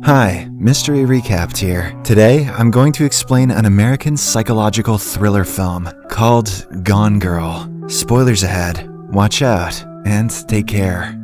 Hi, Mystery Recapped here. Today, I'm going to explain an American psychological thriller film called Gone Girl. Spoilers ahead. Watch out, and take care.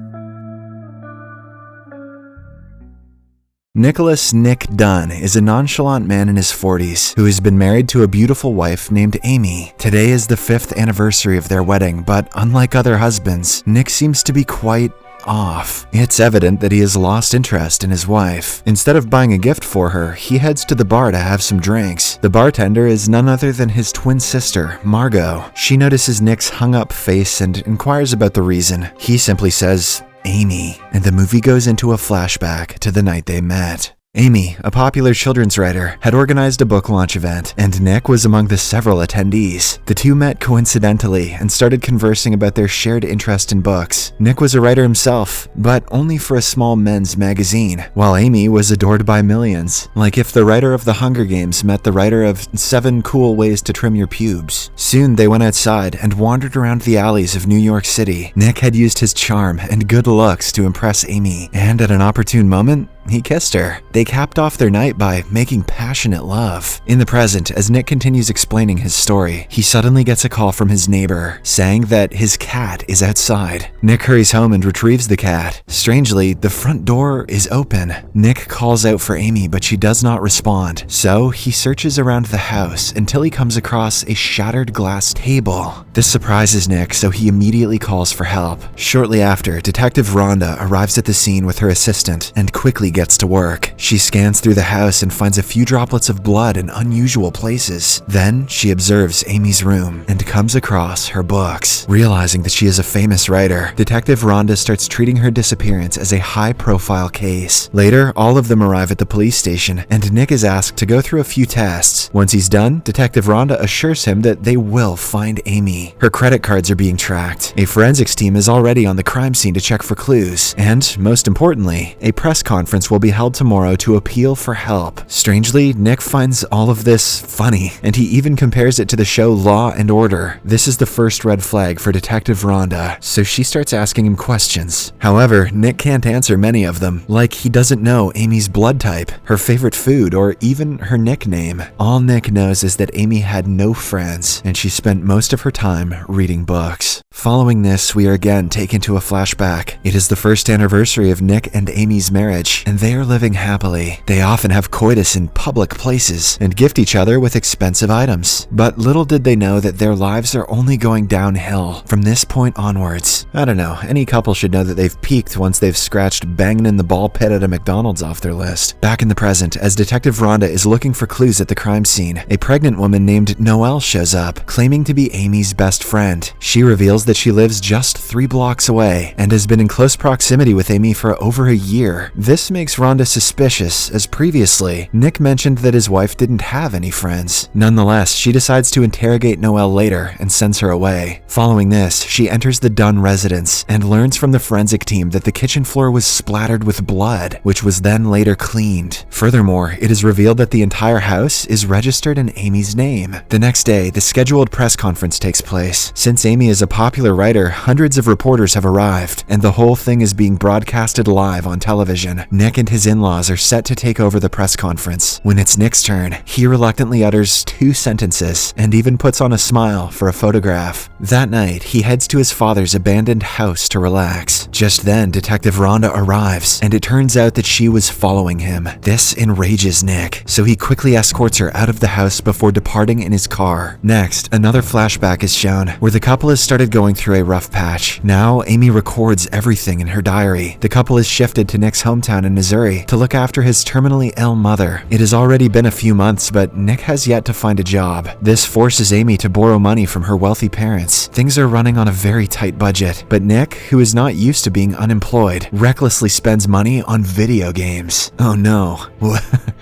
Nicholas Nick Dunn is a nonchalant man in his 40s who has been married to a beautiful wife named Amy. Today is the 5th anniversary of their wedding, but unlike other husbands, Nick seems to be quite off. It's evident that he has lost interest in his wife. Instead of buying a gift for her, he heads to the bar to have some drinks. The bartender is none other than his twin sister, Margot. She notices Nick's hung-up face and inquires about the reason. He simply says, "Amy," and the movie goes into a flashback to the night they met. Amy, a popular children's writer, had organized a book launch event, and Nick was among the several attendees. The two met coincidentally and started conversing about their shared interest in books. Nick was a writer himself, but only for a small men's magazine, while Amy was adored by millions. Like if the writer of The Hunger Games met the writer of 7 Cool Ways to Trim Your Pubes. Soon they went outside and wandered around the alleys of New York City. Nick had used his charm and good looks to impress Amy, and at an opportune moment, he kissed her. They capped off their night by making passionate love. In the present, as Nick continues explaining his story, he suddenly gets a call from his neighbor, saying that his cat is outside. Nick hurries home and retrieves the cat. Strangely, the front door is open. Nick calls out for Amy, but she does not respond. So he searches around the house until he comes across a shattered glass table. This surprises Nick, so he immediately calls for help. Shortly after, Detective Rhonda arrives at the scene with her assistant and quickly gets to work. She scans through the house and finds a few droplets of blood in unusual places. Then she observes Amy's room and comes across her books. Realizing that she is a famous writer, Detective Rhonda starts treating her disappearance as a high-profile case. Later, all of them arrive at the police station, and Nick is asked to go through a few tests. Once he's done, Detective Rhonda assures him that they will find Amy. Her credit cards are being tracked. A forensics team is already on the crime scene to check for clues. And, most importantly, a press conference will be held tomorrow to appeal for help. Strangely, Nick finds all of this funny, and he even compares it to the show Law and Order. This is the first red flag for Detective Rhonda, so she starts asking him questions. However, Nick can't answer many of them, like he doesn't know Amy's blood type, her favorite food, or even her nickname. All Nick knows is that Amy had no friends, and she spent most of her time reading books. Following this, we are again taken to a flashback. It is the 1st anniversary of Nick and Amy's marriage, and they are living happily. They often have coitus in public places and gift each other with expensive items. But little did they know that their lives are only going downhill from this point onwards. I don't know, any couple should know that they've peaked once they've scratched banging in the ball pit at a McDonald's off their list. Back in the present, as Detective Rhonda is looking for clues at the crime scene, a pregnant woman named Noelle shows up, claiming to be Amy's best friend. She reveals that she lives just 3 blocks away and has been in close proximity with Amy for over a year. This makes Rhonda suspicious, as previously, Nick mentioned that his wife didn't have any friends. Nonetheless, she decides to interrogate Noelle later and sends her away. Following this, she enters the Dunn residence and learns from the forensic team that the kitchen floor was splattered with blood, which was then later cleaned. Furthermore, it is revealed that the entire house is registered in Amy's name. The next day, the scheduled press conference takes place. Since Amy is a popular writer, hundreds of reporters have arrived, and the whole thing is being broadcasted live on television. Nick and his in-laws are set to take over the press conference. When it's Nick's turn, he reluctantly utters 2 sentences and even puts on a smile for a photograph. That night, he heads to his father's abandoned house to relax. Just then, Detective Rhonda arrives, and it turns out that she was following him. This enrages Nick, so he quickly escorts her out of the house before departing in his car. Next, another flashback is shown, where the couple has started going through a rough patch. Now, Amy records everything in her diary. The couple is shifted to Nick's hometown in Missouri to look after his terminally ill mother. It has already been a few months, but Nick has yet to find a job. This forces Amy to borrow money from her wealthy parents. Things are running on a very tight budget, but Nick, who is not used to being unemployed, recklessly spends money on video games. Oh no,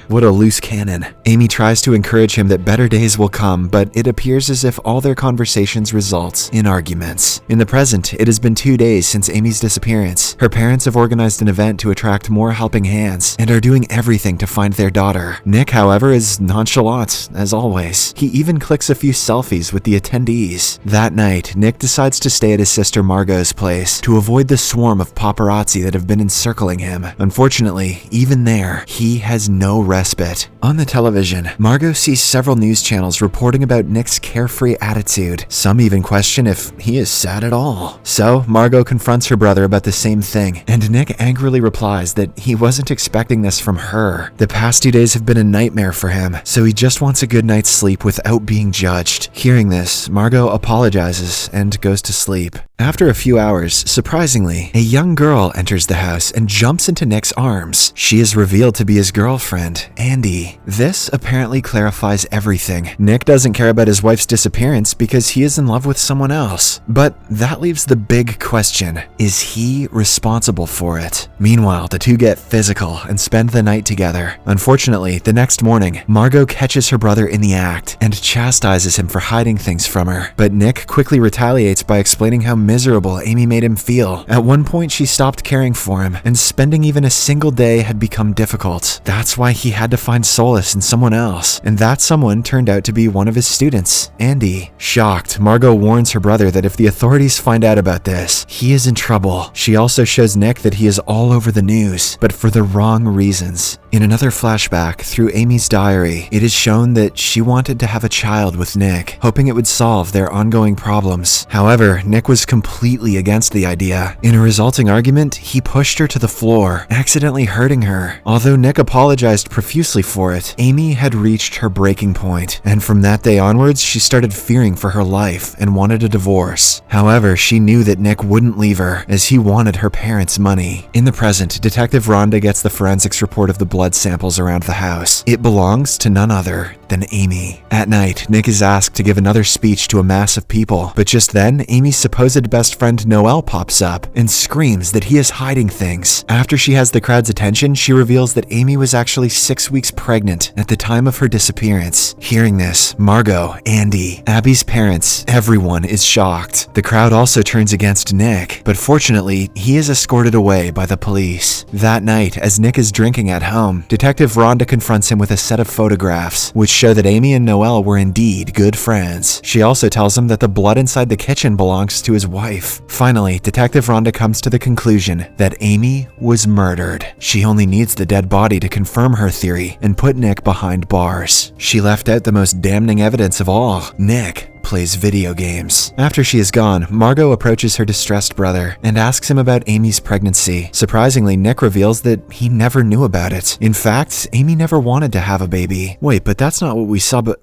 what a loose cannon. Amy tries to encourage him that better days will come, but it appears as if all their conversations result in arguments. In the present, it has been 2 days since Amy's disappearance. Her parents have organized an event to attract more help helping hands and are doing everything to find their daughter. Nick, however, is nonchalant, as always. He even clicks a few selfies with the attendees. That night, Nick decides to stay at his sister Margot's place to avoid the swarm of paparazzi that have been encircling him. Unfortunately, even there, he has no respite. On the television, Margot sees several news channels reporting about Nick's carefree attitude. Some even question if he is sad at all. So, Margot confronts her brother about the same thing, and Nick angrily replies that he wasn't expecting this from her. The past 2 days have been a nightmare for him, so he just wants a good night's sleep without being judged. Hearing this, Margot apologizes and goes to sleep. After a few hours, surprisingly, a young girl enters the house and jumps into Nick's arms. She is revealed to be his girlfriend, Andy. This apparently clarifies everything. Nick doesn't care about his wife's disappearance because he is in love with someone else. But that leaves the big question: is he responsible for it? Meanwhile, the two get physical and spend the night together. Unfortunately, the next morning, Margot catches her brother in the act and chastises him for hiding things from her. But Nick quickly retaliates by explaining how miserable Amy made him feel. At one point, she stopped caring for him, and spending even a single day had become difficult. That's why he had to find solace in someone else, and that someone turned out to be one of his students, Andy. Shocked, Margot warns her brother that if the authorities find out about this, he is in trouble. She also shows Nick that he is all over the news, but for the wrong reasons. In another flashback, through Amy's diary, it is shown that she wanted to have a child with Nick, hoping it would solve their ongoing problems. However, Nick was completely against the idea. In a resulting argument, he pushed her to the floor, accidentally hurting her. Although Nick apologized profusely for it, Amy had reached her breaking point, and from that day onwards, she started fearing for her life and wanted a divorce. However, she knew that Nick wouldn't leave her, as he wanted her parents' money. In the present, Detective Rhonda gets the forensics report of the blood samples around the house. It belongs to none other than Amy. At night, Nick is asked to give another speech to a mass of people, but just then, Amy's supposed best friend Noelle pops up and screams that he is hiding things. After she has the crowd's attention, she reveals that Amy was actually 6 weeks pregnant at the time of her disappearance. Hearing this, Margot, Andy, Abby's parents, everyone is shocked. The crowd also turns against Nick, but fortunately, he is escorted away by the police. That night, as Nick is drinking at home, Detective Rhonda confronts him with a set of photographs, which show that Amy and Noelle were indeed good friends. She also tells him that the blood inside the kitchen belongs to his wife. Finally, Detective Rhonda comes to the conclusion that Amy was murdered. She only needs the dead body to confirm her theory and put Nick behind bars. She left out the most damning evidence of all: Nick plays video games. After she is gone, Margot approaches her distressed brother and asks him about Amy's pregnancy. Surprisingly, Nick reveals that he never knew about it. In fact, Amy never wanted to have a baby. Wait, but that's not what we saw, but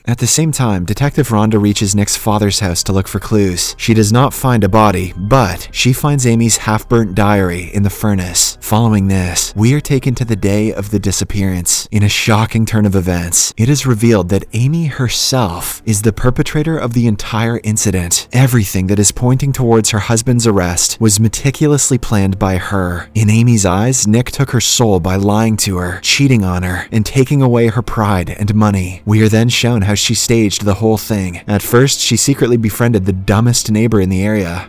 At the same time, Detective Rhonda reaches Nick's father's house to look for clues. She does not find a body, but she finds Amy's half-burnt diary in the furnace. Following this, we are taken to the day of the disappearance. In a shocking turn of events, it is revealed that Amy herself is the perpetrator of the entire incident. Everything that is pointing towards her husband's arrest was meticulously planned by her. In Amy's eyes, Nick took her soul by lying to her, cheating on her, and taking away her pride and money. We are then shown how she staged the whole thing. At first, she secretly befriended the dumbest neighbor in the area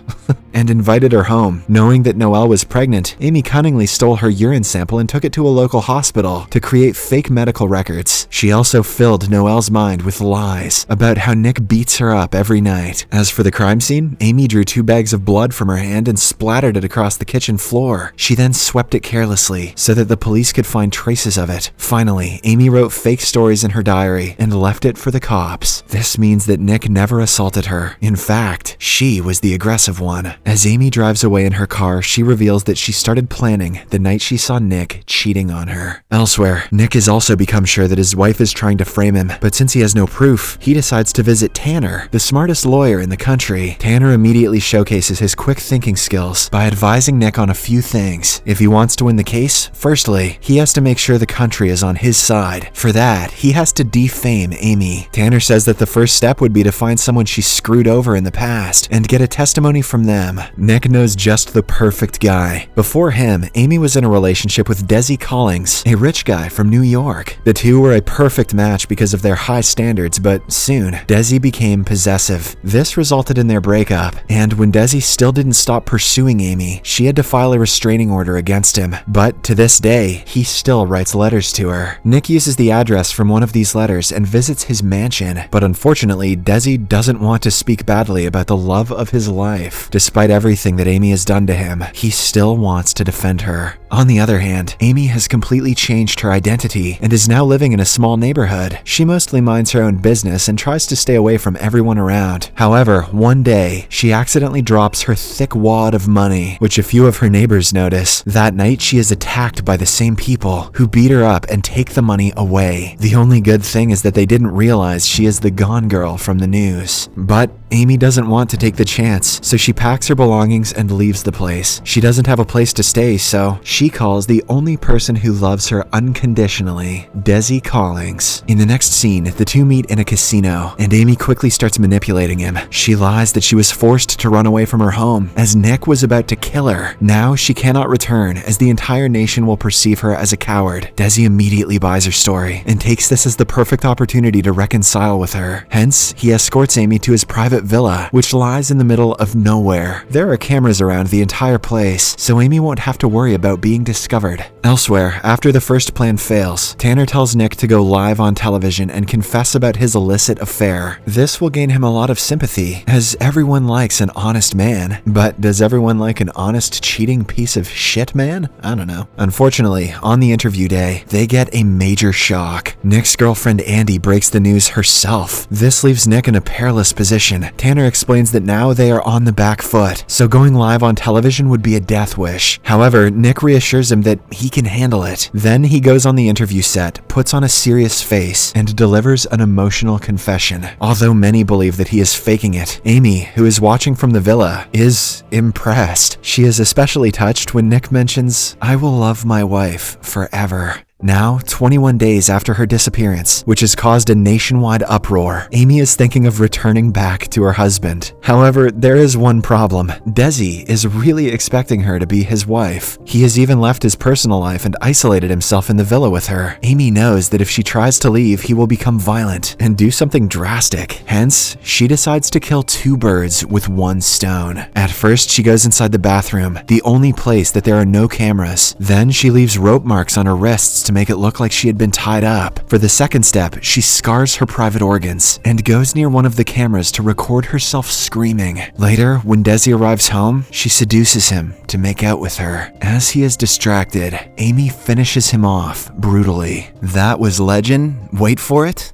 and invited her home. Knowing that Noelle was pregnant, Amy cunningly stole her urine sample and took it to a local hospital to create fake medical records. She also filled Noelle's mind with lies about how Nick beats her up every night. As for the crime scene, Amy drew 2 bags of blood from her hand and splattered it across the kitchen floor. She then swept it carelessly so that the police could find traces of it. Finally, Amy wrote fake stories in her diary and left it for the cops. This means that Nick never assaulted her. In fact, she was the aggressive one. As Amy drives away in her car, she reveals that she started planning the night she saw Nick cheating on her. Elsewhere, Nick has also become sure that his wife is trying to frame him, but since he has no proof, he decides to visit Tanner, the smartest lawyer in the country. Tanner immediately showcases his quick thinking skills by advising Nick on a few things. If he wants to win the case, firstly, he has to make sure the country is on his side. For that, he has to defame shame Amy. Tanner says that the first step would be to find someone she screwed over in the past and get a testimony from them. Nick knows just the perfect guy. Before him, Amy was in a relationship with Desi Collins, a rich guy from New York. The two were a perfect match because of their high standards, but soon, Desi became possessive. This resulted in their breakup, and when Desi still didn't stop pursuing Amy, she had to file a restraining order against him. But to this day, he still writes letters to her. Nick uses the address from one of these letters and visits his mansion, but unfortunately, Desi doesn't want to speak badly about the love of his life. Despite everything that Amy has done to him, he still wants to defend her. On the other hand, Amy has completely changed her identity and is now living in a small neighborhood. She mostly minds her own business and tries to stay away from everyone around. However, one day, she accidentally drops her thick wad of money, which a few of her neighbors notice. That night, she is attacked by the same people who beat her up and take the money away. The only good thing is that they didn't realize she is the Gone Girl from the news. But Amy doesn't want to take the chance, so she packs her belongings and leaves the place. She doesn't have a place to stay, so she calls the only person who loves her unconditionally, Desi Collins. In the next scene, the two meet in a casino, and Amy quickly starts manipulating him. She lies that she was forced to run away from her home, as Nick was about to kill her. Now she cannot return, as the entire nation will perceive her as a coward. Desi immediately buys her story, and takes this as the perfect opportunity to reconcile with her. Hence, he escorts Amy to his private villa, which lies in the middle of nowhere. There are cameras around the entire place, so Amy won't have to worry about being discovered. Elsewhere, after the first plan fails, Tanner tells Nick to go live on television and confess about his illicit affair. This will gain him a lot of sympathy, as everyone likes an honest man. But does everyone like an honest, cheating piece of shit man? I don't know. Unfortunately, on the interview day, they get a major shock. Nick's girlfriend Andy breaks the news herself. This leaves Nick in a perilous position. Tanner explains that now they are on the back foot, so going live on television would be a death wish. However, Nick reassures him that he can handle it. Then he goes on the interview set, puts on a serious face, and delivers an emotional confession. Although many believe that he is faking it, Amy, who is watching from the villa, is impressed. She is especially touched when Nick mentions, "I will love my wife forever." Now, 21 days after her disappearance, which has caused a nationwide uproar, Amy is thinking of returning back to her husband. However, there is one problem. Desi is really expecting her to be his wife. He has even left his personal life and isolated himself in the villa with her. Amy knows that if she tries to leave, he will become violent and do something drastic. Hence, she decides to kill two birds with one stone. At first, she goes inside the bathroom, the only place that there are no cameras. Then she leaves rope marks on her wrists to make it look like she had been tied up. For the second step, she scars her private organs and goes near one of the cameras to record herself screaming. Later, when Desi arrives home, she seduces him to make out with her. As he is distracted, Amy finishes him off brutally. That was legend. Wait for it.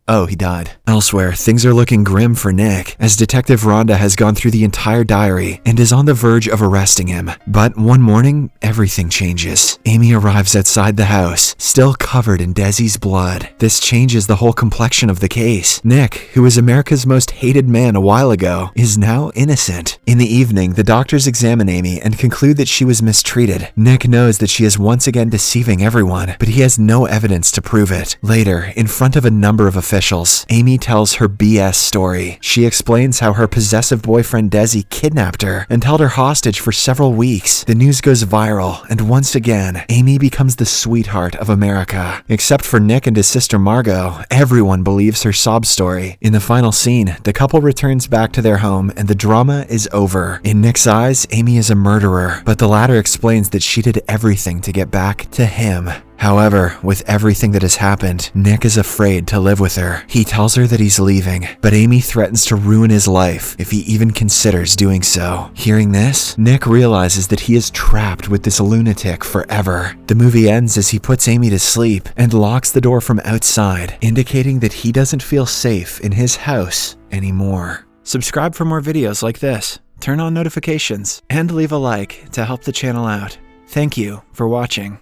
Oh, he died. Elsewhere, things are looking grim for Nick, as Detective Rhonda has gone through the entire diary and is on the verge of arresting him. But one morning, everything changes. Amy arrives outside the house, still covered in Desi's blood. This changes the whole complexion of the case. Nick, who was America's most hated man a while ago, is now innocent. In the evening, the doctors examine Amy and conclude that she was mistreated. Nick knows that she is once again deceiving everyone, but he has no evidence to prove it. Later, in front of a number of officials, Amy tells her BS story. She explains how her possessive boyfriend Desi kidnapped her and held her hostage for several weeks. The news goes viral, and once again, Amy becomes the sweetheart of America. Except for Nick and his sister Margot, everyone believes her sob story. In the final scene, the couple returns back to their home and the drama is over. In Nick's eyes, Amy is a murderer, but the latter explains that she did everything to get back to him. However, with everything that has happened, Nick is afraid to live with her. He tells her that he's leaving, but Amy threatens to ruin his life if he even considers doing so. Hearing this, Nick realizes that he is trapped with this lunatic forever. The movie ends as he puts Amy to sleep and locks the door from outside, indicating that he doesn't feel safe in his house anymore. Subscribe for more videos like this, turn on notifications, and leave a like to help the channel out. Thank you for watching.